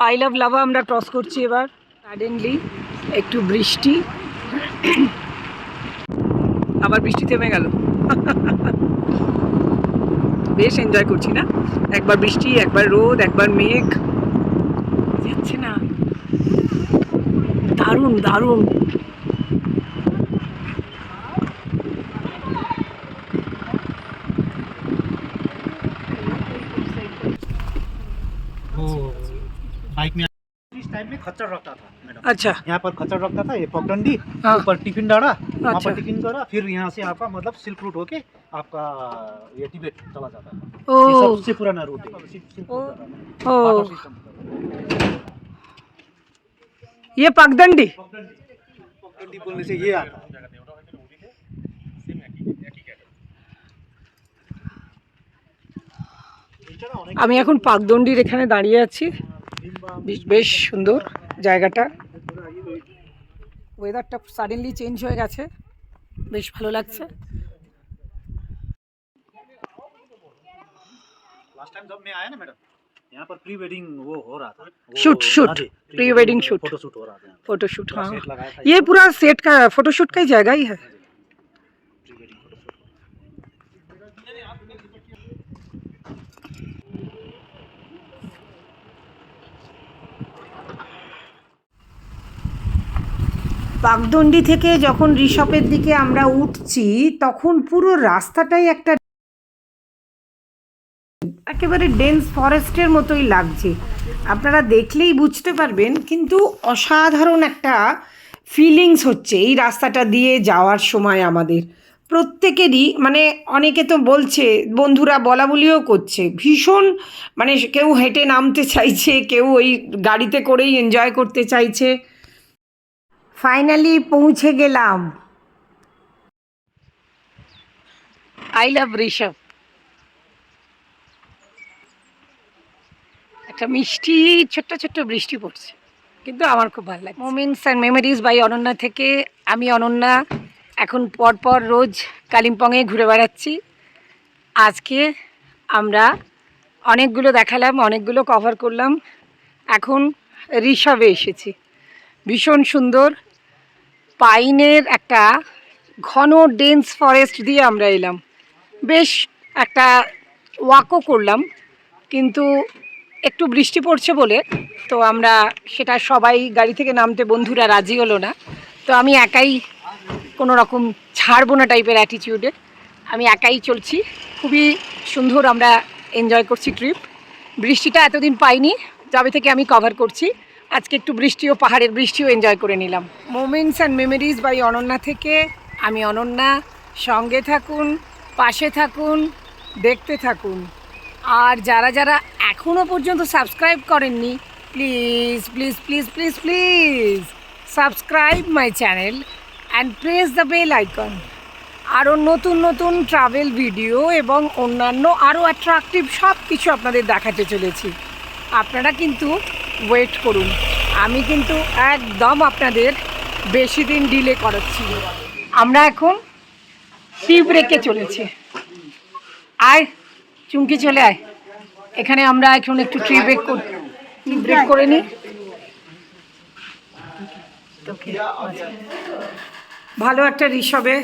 I love lava আমরা cross করছি এবার। সাডেনলি একটু বৃষ্টি, আবার বৃষ্টি থেমে গেল। বেশ এনজয় করছি না, একবার বৃষ্টি একবার রোদ একবার মেঘ, যাচ্ছে না, দারুণ দারুণ। बाइक में इस टाइम में खच्चर रखता था मैडम। अच्छा, यहाँ पर खच्चर रखता था, ये पगडंडी, हाँ। ऊपर टिफिन डाला, वहाँ अच्छा। पर टिफिन करा, फिर यहाँ से आपका मतलब सिल्क रूट होके आपका ये टिबेट चला जाता था। ओ। ये सबसे पुराना रूट है, सिल्क रूट जाता था। ओ। वाटर सिस्टम ये पगडंडी। पगडंडी बोलने से ये आता है। আমি এখন পাকদণ্ডির এখানে দাঁড়িয়ে আছি, বেশ সুন্দর জায়গাটা। ওয়েদারটা সাডেনলি চেঞ্জ হয়ে গেছে, বেশ ভালো লাগছে। लास्ट टाइम जब मैं आया ना मैडम, यहाँ पर प्री वेडिंग वो हो रहा था, shoot pre wedding shoot, photo shoot हो रहा था। फोटोशूट। हाँ, सेट लगाया था, ये पूरा सेट का फोटोशूट का ही जगह ही है। Pre wedding photo shoot. পাকদণ্ডী থেকে যখন ঋষভের দিকে আমরা উঠছি তখন পুরো রাস্তাটাই একটা একেবারে ডেন্স ফরেস্টের মতোই লাগছে, আপনারা দেখলেই বুঝতে পারবেন। কিন্তু অসাধারণ একটা ফিলিংস হচ্ছে এই রাস্তাটা দিয়ে যাওয়ার সময় আমাদের প্রত্যেকেরই। মানে অনেকে তো বলছে, বন্ধুরা বলা বলিও করছে, ভীষণ মানে কেউ হেঁটে নামতে চাইছে, কেউ ওই গাড়িতে করেই এনজয় করতে চাইছে। ফাইনালি পৌঁছে গেলাম। I love Rishabh. একটা মিষ্টি ছোট্ট ছোট্ট বৃষ্টি পড়ছে, কিন্তু আমার খুব ভালো লাগে। Moments and memories by Ananya থেকে আমি অনন্যা এখন পরপর রোজ কালিম্পংয়ে ঘুরে বেড়াচ্ছি। আজকে আমরা অনেকগুলো দেখালাম, অনেকগুলো কভার করলাম, এখন ঋষভে এসেছি। ভীষণ সুন্দর পাইনের একটা ঘন ডেন্স ফরেস্ট দিয়ে আমরা এলাম, বেশ একটা ওয়াকও করলাম, কিন্তু একটু বৃষ্টি পড়ছে বলে তো আমরা সেটা সবাই গাড়ি থেকে নামতে বন্ধুরা রাজি হলো না, তো আমি একাই কোনো রকম ছাড়বো না টাইপের অ্যাটিটিউডে আমি একাই চলছি। খুবই সুন্দর আমরা এনজয় করছি ট্রিপ। বৃষ্টিটা এতদিন পাইনি, যবে থেকে আমি কভার করছি, আজকে একটু বৃষ্টিও, পাহাড়ের বৃষ্টিও এনজয় করে নিলাম। Moments and memories by Ananya থেকে আমি অনন্যা, সঙ্গে থাকুন, পাশে থাকুন, দেখতে থাকুন। আর যারা যারা এখনও পর্যন্ত সাবস্ক্রাইব করেননি, please please please please please subscribe my channel and press the bell icon. আরও নতুন নতুন ট্রাভেল ভিডিও এবং অন্যান্য আরও অ্যাট্রাকটিভ সব কিছু আপনাদের দেখাতে চলেছি, আপনারা কিন্তু ওয়েট করুন। আমি কিন্তু একদম আপনাদের বেশি দিন ডিলে করাচ্ছি। আমরা এখন টি ব্রেকে চলেছি। আয় চুমকি, চলে আয় এখানে, আমরা এখন একটু টি ব্রেক করে নিই। ভালো একটা ঋষভে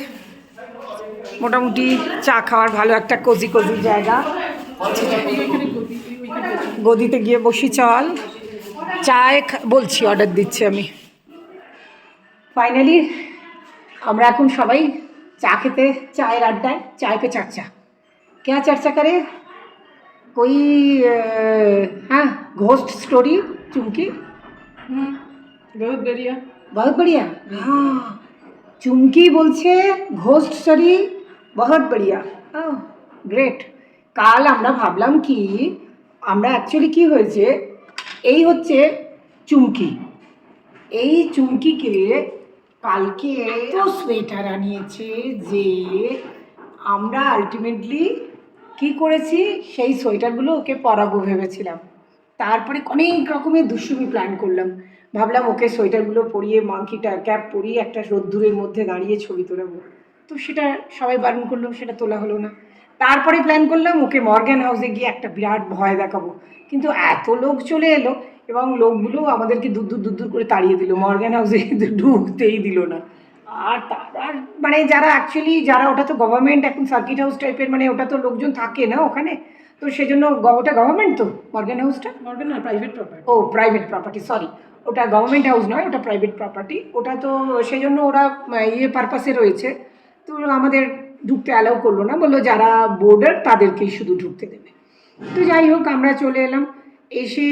মোটামুটি চা খাওয়ার ভালো একটা কোজি কোজি জায়গা, গদিতে গিয়ে বসি, চল চায় বলছি, অর্ডার দিচ্ছি আমি। ফাইনালি আমরা এখন সবাই চা খেতে, চায়ের আড্ডায়, চায় পে চর্চা। क्या चर्चा करें? कोई हाँ घोस्ट स्टोरी चुमकी? बहुत बढ़िया, बहुत बढ़िया। हाँ, चुमकी বলছে ঘোস্ট স্টোরি বহুত बढ़िया। গ্রেট। কাল আমরা ভাবলাম কি, আমরা অ্যাকচুয়ালি কি হয়েছে, এই হচ্ছে চুমকি, এই চুমকিকে কালকে এত সোয়েটার আনিয়েছে যে আমরা আলটিমেটলি কী করেছি, সেই সোয়েটারগুলো ওকে পরাবো ভেবেছিলাম। তারপরে অনেক রকমের দুষ্টুমি প্ল্যান করলাম, ভাবলাম ওকে সোয়েটারগুলো পরিয়ে, মাংকিটা ক্যাপ পরিয়ে একটা রোদ্দুরের মধ্যে দাঁড়িয়ে ছবি তোলাবো, তো সেটা সবাই বারণ করলো, সেটা তোলা হলো না। তারপরে প্ল্যান করলাম ওকে মর্গ্যান হাউসে গিয়ে একটা বিরাট ভয় দেখাবো, কিন্তু এত লোক চলে এলো এবং লোকগুলো আমাদেরকে দূর দূর করে তাড়িয়ে দিল, মর্গ্যান হাউসে কিন্তু ঢুকতেই দিল না। আর তার মানে যারা অ্যাকচুয়ালি যারা, ওটা তো গভর্নমেন্ট এখন সার্কিট হাউস টাইপের, মানে ওটা তো লোকজন থাকে না ওখানে, তো সেজন্য ওটা গভর্নমেন্ট তো মর্গ্যান হাউসটা मॉडर्न ना प्राइवेट प्रॉपर्टी। ও প্রাইভেট প্রপার্টি, সরি, ওটা গভর্নমেন্ট হাউস নয়, ওটা প্রাইভেট প্রপার্টি। ওটা তো সেই জন্য ওরা পারপাসে রয়েছে, তো আমাদের ঢুকতে অ্যালাউ করলো না, বললো যারা বোর্ডার তাদেরকেই শুধু ঢুকতে দেবে। তো যাই হোক আমরা চলে এলাম, এসে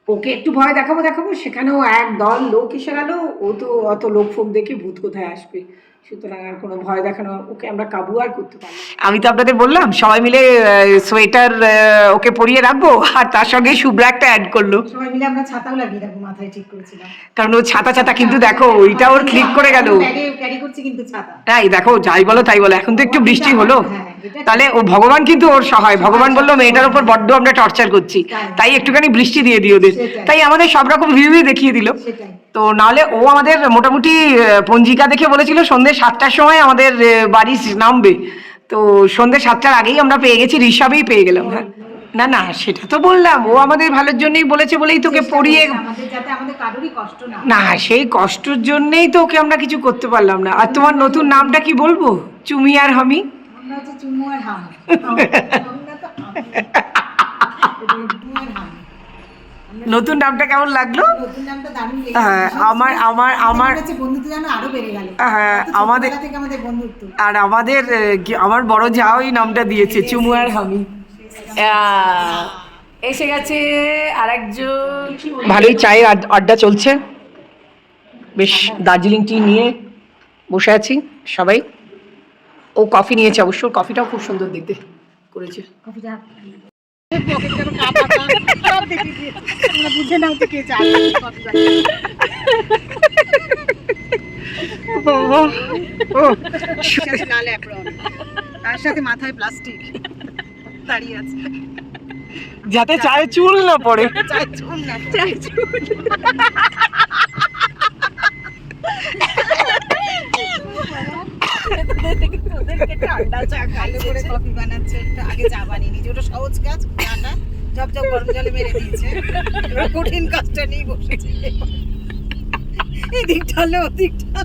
ওকে একটু ভয় দেখাবো সেখানেও একদল লোক এসে গেল। ও তো অত লোক ফোক দেখে ভূত কোথায় আসবে, সুতরাং আর কোনো ভয় দেখানো ওকে আমরা কাবু আর করতে পারলাম না। আমি তো আপনাদের বললাম সবাই মিলে সোয়েটার ওকে পরিয়ে রাখবো, আর তার সঙ্গে শুভ্রা একটা অ্যাড করলো, সবাই মিলে আমরা ছাতাও লাগিয়ে রাখবো, মাথায় ঠিক করেছিলাম। কারণ ও ছাতা কিন্তু দেখো ওইটা ওর ক্লিক করে গেল। ক্যারি করছি কিন্তু ছাতা। তাই দেখো, যাই বলো তাই বলো, এখন তো একটু বৃষ্টি হলো, হ্যাঁ, এটা তাহলে ও ভগবান কিন্তু ওর সহায়। ভগবান বললো মেয়েটার উপর বড্ড আমরা টর্চার করছি, তাই একটুখানি বৃষ্টি দিয়ে দিই ওদের, সেটাই। তাই আমাদের সব রকম ভিউই দেখিয়ে দিল। সেটাই। তো নাহলে ও আমাদের মোটামুটি পঞ্জিকা দেখে বলেছিল সন্ধ্যে 7টার সময় আমাদের বাড়ি নামবে, তো সন্ধ্যে 7টার আগেই আমরা পেয়ে গেছি, ঋষভেই পেয়ে গেলাম। হ্যাঁ না না, সেটা তো বললাম, ও আমাদের ভালোর জন্যই বলেছে বলেই তোকে পড়িয়ে, আমাদের যাতে আমাদের কারোরই কষ্ট না। না সেই কষ্টর জন্যেই তো ওকে আমরা কিছু করতে পারলাম না। আর তোমার নতুন নামটা কি বলবো? চুমি আর হামি? আমরা হচ্ছে চুমু আর হাম। নতুন নামটা কেমন লাগলো? নতুন নামটা দারুণ লেগেছে। হ্যাঁ, আমার হচ্ছে বন্ধুত্ব যেন আরো বেড়ে গেল। হ্যাঁ, আমাদের ছোটবেলা থেকে আমাদের বন্ধুত্ব। আর আমার বড় যা ওই নামটা দিয়েছে চুমু আর হামি। এসে গেছে আরেকজন, ভালোই চায়ের আড্ডা চলছে, বেশ দার্জিলিং টি নিয়ে বসে আছি সবাই। ও কফি নিয়েছে অবশ্য, কফিটাও খুব সুন্দর দেখতে করেছে। কফিটা সব দেখে দিয়েছে, তোমরা বুঝে নাও তো কে চায় কফি বানিয়ে। লাল অ্যাপ্রন, তার সাথে মাথায় প্লাস্টিক দাঁড়িয়ে আছে, যাতে চায়ে চুল না পড়ে। চায় চুল না, চায় চুল। ভালো করে কফি বানাচ্ছে, একটু আগে চা বানিয়ে নিয়েছে, ওটা সহজ কাজ, চাটা ঝপঝপ গরম জলে মেরে দিয়েছে, এবার কঠিন কাজটা নিয়ে বসেছে, এই দিকটা হলে ও দিকটা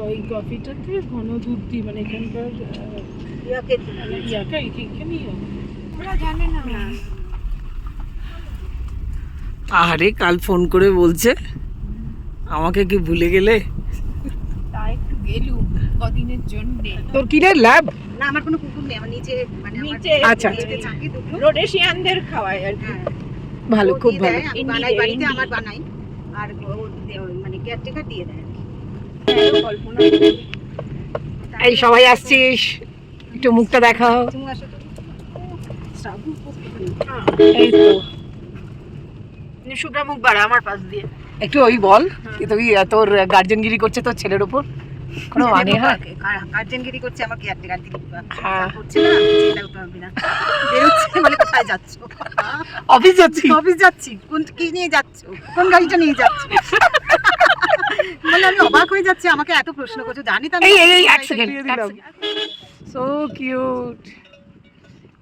ওই কফিটাতে ঘন দুধ দিই, মানে এখানকার ইয়াকা এখানে ওরা জানে না। আরে কাল ফোন করে বলছে আমাকে কি ভুলে গেলে? তা একটু গেলুম কদিনের জন্য। তোর কি রে ল্যাব? না আমার কোনো কুকুর নেই, আমার নিচে মানে নিচে আচ্ছা, নিচে চাকি দুটো। রোডেশিয়ানদের খাওয়ায় আর কি। হ্যাঁ, ভালো, ও খুব দিয়ে ভালো। দেয়, আমি বানাই বাড়িতে, আমার বানাই, আর ও মানে কেয়ারটেকার দিয়ে দেয় আর কি। কল্পনা এই সবাই আসছিস, একটু মুখটা দেখাও। তুমি আসো তো। শ্রাবণ এই তো শুভ্রা মুখ বাড়া আমার পাশ দিয়ে। একটু ওই বল, কি তুই তোর গার্জেনগিরি করছে তোর ছেলের উপর, কোনো মানে হয়? গার্জেনগিরি করছে আমার কেয়ারটেকার দিয়ে, হ্যাঁ। করছে না, চিন্তা করতে হবে না। বেরোচ্ছে বলে কোথায় যাচ্ছ? অফিস যাচ্ছি। অফিস যাচ্ছি। কোন কি নিয়ে যাচ্ছ? কোন গাড়িটা নিয়ে যাচ্ছ? মানে আমি অবাক হয়ে যাচ্ছি, আমাকে এত প্রশ্ন করছো, জানি তো আমি। এই এক সেকেন্ড, সো কিউট।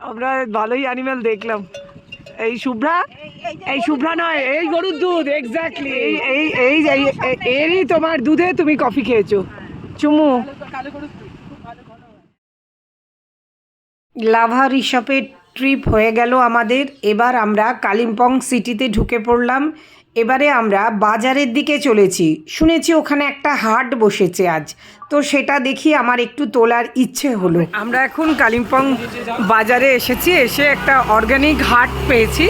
আমরা ভালোই অ্যানিমেল দেখলাম। এই শুভ্রা নয়, এই গরুর দুধ, এক্স্যাক্টলি এরই তোমার দুধে তুমি কফি খেয়েছো চুমু। লাভা ঋষভের ট্রিপ হয়ে গেল আমাদের। এবার আমরা কালিম্পং সিটিতে ঢুকে পড়লাম। এবারে আমরা বাজারের দিকে চলেছি, শুনেছি ওখানে একটা হাট বসেছে আজ, তো সেটা দেখি আমার একটু তোলার ইচ্ছে হলো। আমরা এখন কালিম্পং বাজারে এসেছি, এসে একটা অর্গানিক হাট পেয়েছি,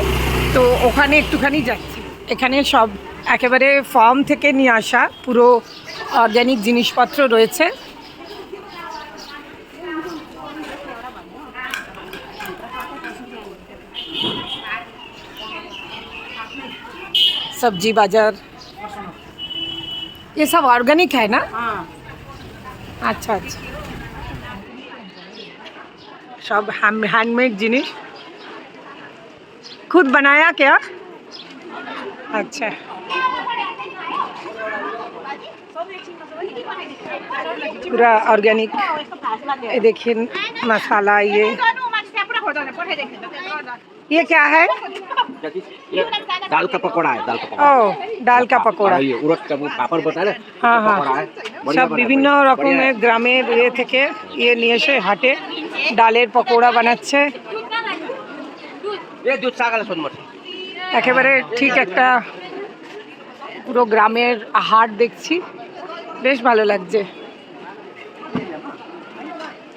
তো ওখানে একটুখানি যাচ্ছি। এখানে সব একেবারে ফার্ম থেকে নিয়ে আসা পুরো অর্গানিক জিনিসপত্র রয়েছে। सब्जी बाजार ये सब ऑर्गेनिक है ना? हाँ। अच्छा अच्छा, सब हैंडमेड जिनिस, खुद बनाया क्या? अच्छा, पूरा ऑर्गेनिक। ये देखिए मसाला, ये क्या है? दाल का पकौड़ा है, दाल का पकौड़ा। ओ, दाल का पकौड़ा। ये उड़द का वो पापड़ बता रहे, हाँ हाँ, पकौड़ा है, बढ़िया सब बना বিভিন্ন है, बढ़िया রকমের গ্রামের ইয়ে থেকে ইয়ে নিয়ে এসে হাটে ডালের পকোড়া বানাচ্ছে। है। ये दूध सागल सोनमठ। একেবারে ঠিক একটা পুরো গ্রামের হাট দেখছি, বেশ ভালো লাগছে।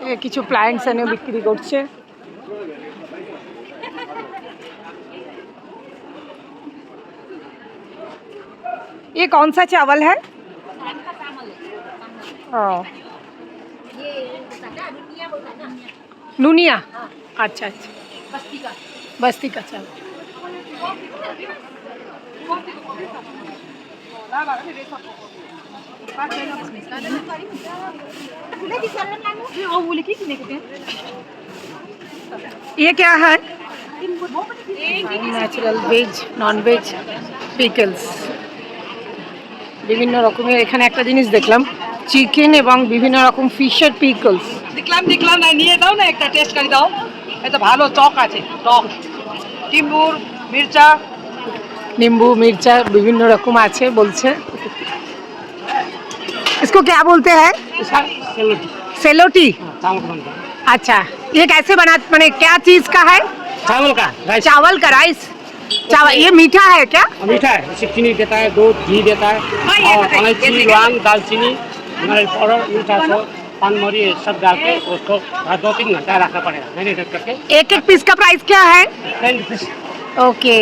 এ কিছু প্ল্যান্টস এনে বিক্রি করছে। ये कौन सा चावल है? नुनिया। अच्छा अच्छा, बस्ती का चावल। ये क्या है? Natural veg, non veg pickles, বিভিন্ন রকমের। এখানে একটা জিনিস দেখলাম, চিকেন এবং বিভিন্ন রকম ফিশের পিকলস। দেখলাম না, নিয়ে দাও না, একটা টেস্ট করে দাও। এটা ভালো টক আছে, টক টিম্বুর মির্চা। नींबू मिर्चा বিভিন্ন রকম আছে বলছে। इसको क्या बोलते हैं? सेलोटी। अच्छा, ये कैसे बना, माने क्या चीज का है? चावल का राइस, चावल का राइस। चावल ये मीठा है क्या? मीठा है, इसमें चीनी देता है, दूध घी देता है, और इलायची, लौंग, दालचीनी, नारियल पाउडर, मीठा सो, पान मरी ये सब डाल के उसको 2-3 घंटा रखना पड़ेगा मैरिनेट करके। एक एक पीस का प्राइस क्या है? 10 रुपीस। ओके,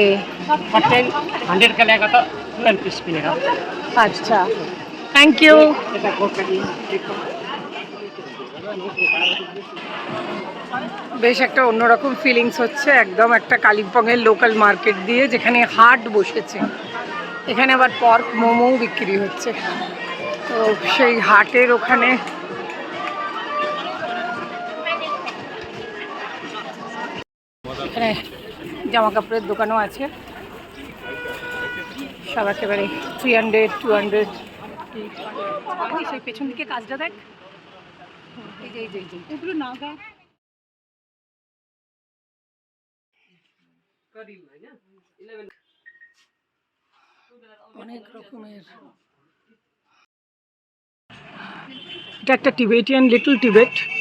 100 का लेगा तो 10 पीस मिलेगा। अच्छा, थैंक यू। ऐसा कोट करिए। বেশ একটা অন্যরকম ফিলিংস হচ্ছে, একদম একটা কালিম্পংয়ের লোকাল মার্কেট দিয়ে, যেখানে হাট বসেছে। এখানে আবার পর্ক মোমো বিক্রি হচ্ছে। তো সেই হাটের ওখানে এখানে জামা কাপড়ের দোকানও আছে, সব একেবারে 300-200। সেই পেছন দিকে কাজটা দেখ, এই যে এই যে এগুলো নাগা। অনেক রকমের। এটা একটা টিবেটিয়ান, লিটল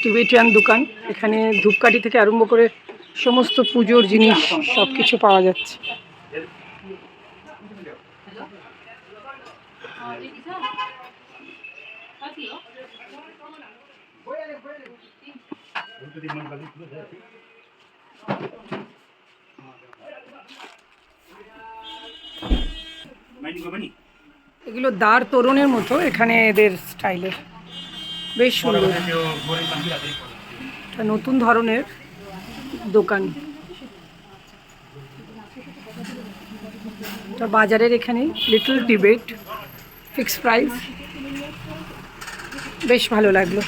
টিবেটিয়ান দোকান। এখানে ধূপকাঠি থেকে আরম্ভ করে সমস্ত পুজোর জিনিস সব কিছু পাওয়া যাচ্ছে। এগুলো দাঁড় তোরণের মতো, এখানে এদের স্টাইলের, বেশ সুন্দর। একটা নতুন ধরনের দোকান, এটা বাজারের এখানে লিটল টিবেট, ফিক্স প্রাইস, বেশ ভালো লাগলো।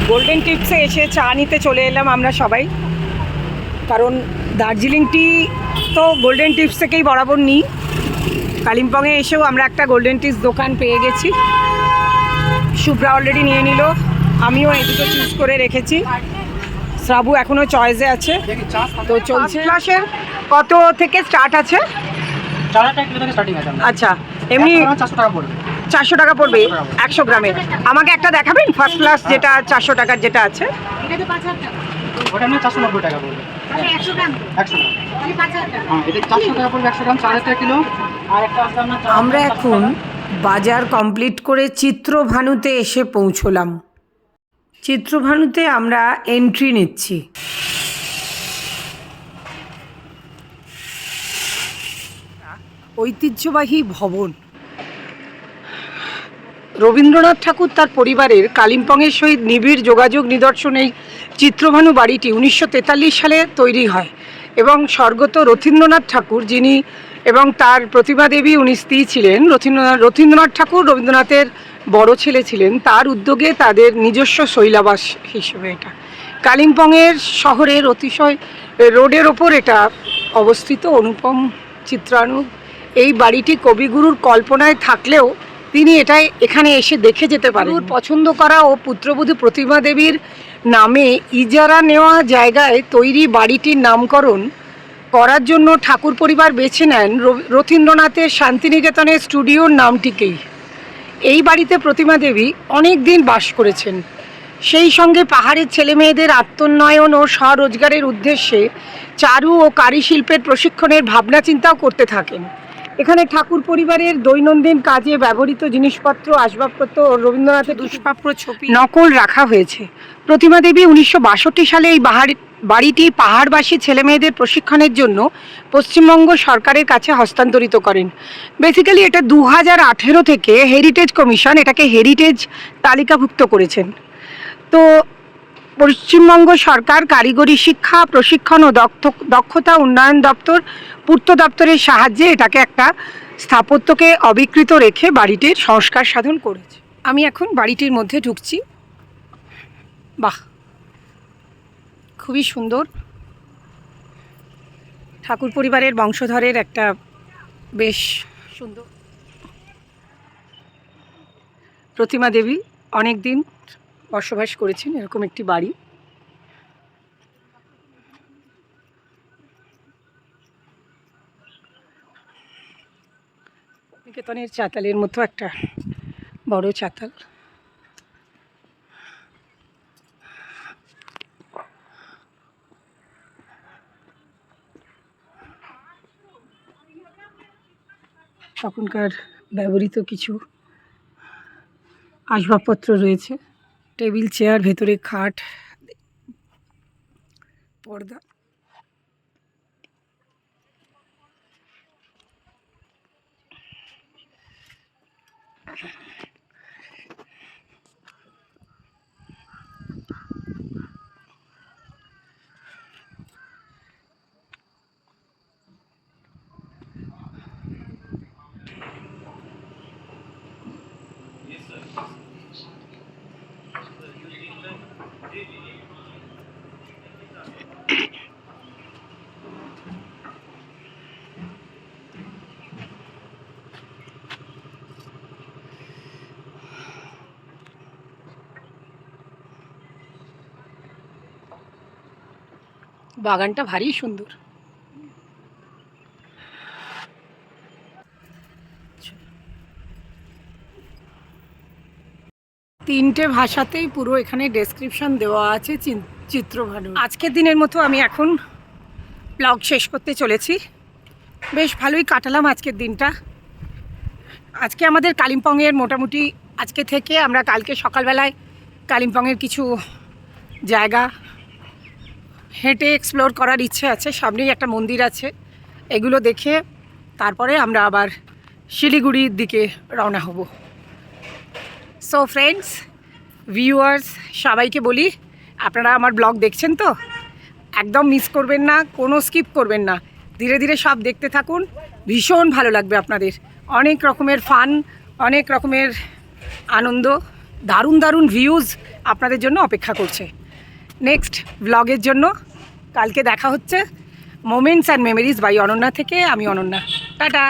গোল্ডেন টিপসে এসে চা নিতে চলে এলাম আমরা সবাই, কারণ দার্জিলিং টি তো গোল্ডেন টিপস থেকেই বরাবর নিই। কালিম্পংয়ে এসেও আমরা একটা গোল্ডেন টিপস দোকান পেয়ে গেছি। শুভ্রা অলরেডি নিয়ে নিল, আমিও এই দুটো চুজ করে রেখেছি। শ্রাবু এখনও চয়েসে আছে, তো চলছে। ক্লাসের কত থেকে স্টার্ট আছে? 4 কিলো থেকে স্টার্টিং আছে। আচ্ছা, এমনি 400 টাকা পড়বে। 400 টাকা পড়বে 100 গ্রামের। আমাকে একটা দেখাবেন ফার্স্ট ক্লাস, যেটা 400 টাকার যেটা আছে? এটা তো 5000 টাকা। ওটা না 490 টাকা পড়বে। আচ্ছা 100 গ্রাম 100 টাকা। তাহলে 5000 টাকা। হ্যাঁ, এটা 400 টাকা পড়বে 100 গ্রাম, 4 টাকা কিলো। আর একটা আছে আপনার আমরা এখন বাজার কমপ্লিট করে চিত্রভানুতে এসে পৌঁছলাম। চিত্রভানুতে আমরা এন্ট্রি নিচ্ছি। ঐতিহ্যবাহী ভবন। রবীন্দ্রনাথ ঠাকুর তার পরিবারের কালিম্পংয়ের সহিত নিবিড় যোগাযোগ নিদর্শন এই চিত্রভানু বাড়িটি 1943 সালে তৈরি হয় এবং স্বর্গত রথীন্দ্রনাথ ঠাকুর, যিনি এবং তার প্রতিমা দেবী উনি স্ত্রী ছিলেন, রথীন্দ্রনাথ ঠাকুর রবীন্দ্রনাথের বড় ছেলে ছিলেন, তার উদ্যোগে তাদের নিজস্ব শৈলাবাস হিসেবে এটা কালিম্পংয়ের শহরের অতিশয় রোডের ওপর এটা অবস্থিত। অনুপম চিত্রানু। এই বাড়িটি কবিগুরুর কল্পনায় থাকলেও তিনি এটাই এখানে এসে দেখে যেতে পারেন। পছন্দ করা ও পুত্রবধূ প্রতিমা দেবীর নামে ইজারা নেওয়া জায়গায় তৈরি বাড়িটির নামকরণ করার জন্য ঠাকুর পরিবার বেছে নেন রথীন্দ্রনাথের শান্তিনিকেতনের স্টুডিওর নামটিকেই। এই বাড়িতে প্রতিমা দেবী অনেক দিন বাস করেছেন। সেই সঙ্গে পাহাড়ের ছেলেমেয়েদের আত্মোন্নয়ন ও স্বরোজগারের উদ্দেশ্যে চারু ও কারুশিল্পের প্রশিক্ষণের ভাবনা চিন্তাও করতে থাকেন। এখানে ঠাকুর পরিবারের দৈনন্দিন কাজে ব্যবহৃত জিনিসপত্র, আসবাবপত্র ও রবীন্দ্রনাথের দুষ্প্রাপ্য ছবি নকল রাখা হয়েছে। প্রতিমা দেবী 1962 সালে এই বাড়িটি পাহাড়বাসী ছেলেমেয়েদের প্রশিক্ষণের জন্য পশ্চিমবঙ্গ সরকারের কাছে হস্তান্তরিত করেন। বেসিক্যালি এটা 2018 থেকে হেরিটেজ কমিশন এটাকে হেরিটেজ তালিকাভুক্ত করেছেন। তো পশ্চিমবঙ্গ সরকার কারিগরি শিক্ষা, প্রশিক্ষণ ও দক্ষতা উন্নয়ন দপ্তর, পূর্ত দপ্তরের সাহায্যে এটাকে একটা স্থাপত্যকে অবিকৃত রেখে বাড়িটির সংস্কার সাধন করেছে। আমি এখন বাড়িটির মধ্যে ঢুকছি। বাহ, খুবই সুন্দর। ঠাকুর পরিবারের বংশধরের একটা বেশ সুন্দর প্রতিমা দেবী অনেক দিন বসবাস করেছেন এরকম একটি বাড়ি। নিকেতনের চাতালের মতো একটা বড় চাতাল। তখনকার ব্যবহৃত কিছু আসবাবপত্র রয়েছে, টেবিল, চেয়ার, ভেতরে খাট, পর্দা। বাগানটা ভারী সুন্দর। তিনটে ভাষাতেই পুরো এখানে ডেসক্রিপশন দেওয়া আছে, চিত্র ভালো। আজকের দিনের মতো আমি এখন ব্লগ শেষ করতে চলেছি। বেশ ভালোই কাটালাম আজকের দিনটা। আজকে আমাদের কালিম্পংয়ের মোটামুটি আজকে থেকে আমরা কালকে সকালবেলায় কালিম্পংয়ের কিছু জায়গা হেঁটে এক্সপ্লোর করার ইচ্ছে আছে। সামনেই একটা মন্দির আছে, এগুলো দেখে তারপরে আমরা আবার শিলিগুড়ির দিকে রওনা হব। সো ফ্রেন্ডস, ভিউয়ার্স, সবাইকে বলি আপনারা আমার ব্লগ দেখছেন তো, একদম মিস করবেন না, কোনো স্কিপ করবেন না, ধীরে ধীরে সব দেখতে থাকুন। ভীষণ ভালো লাগবে আপনাদের। অনেক রকমের ফান, অনেক রকমের আনন্দ, দারুণ দারুণ ভিউজ আপনাদের জন্য অপেক্ষা করছে নেক্সট ব্লগের জন্য। কালকে দেখা হচ্ছে moments and memories by Ananya থেকে। আমি অনন্যা, টাটা।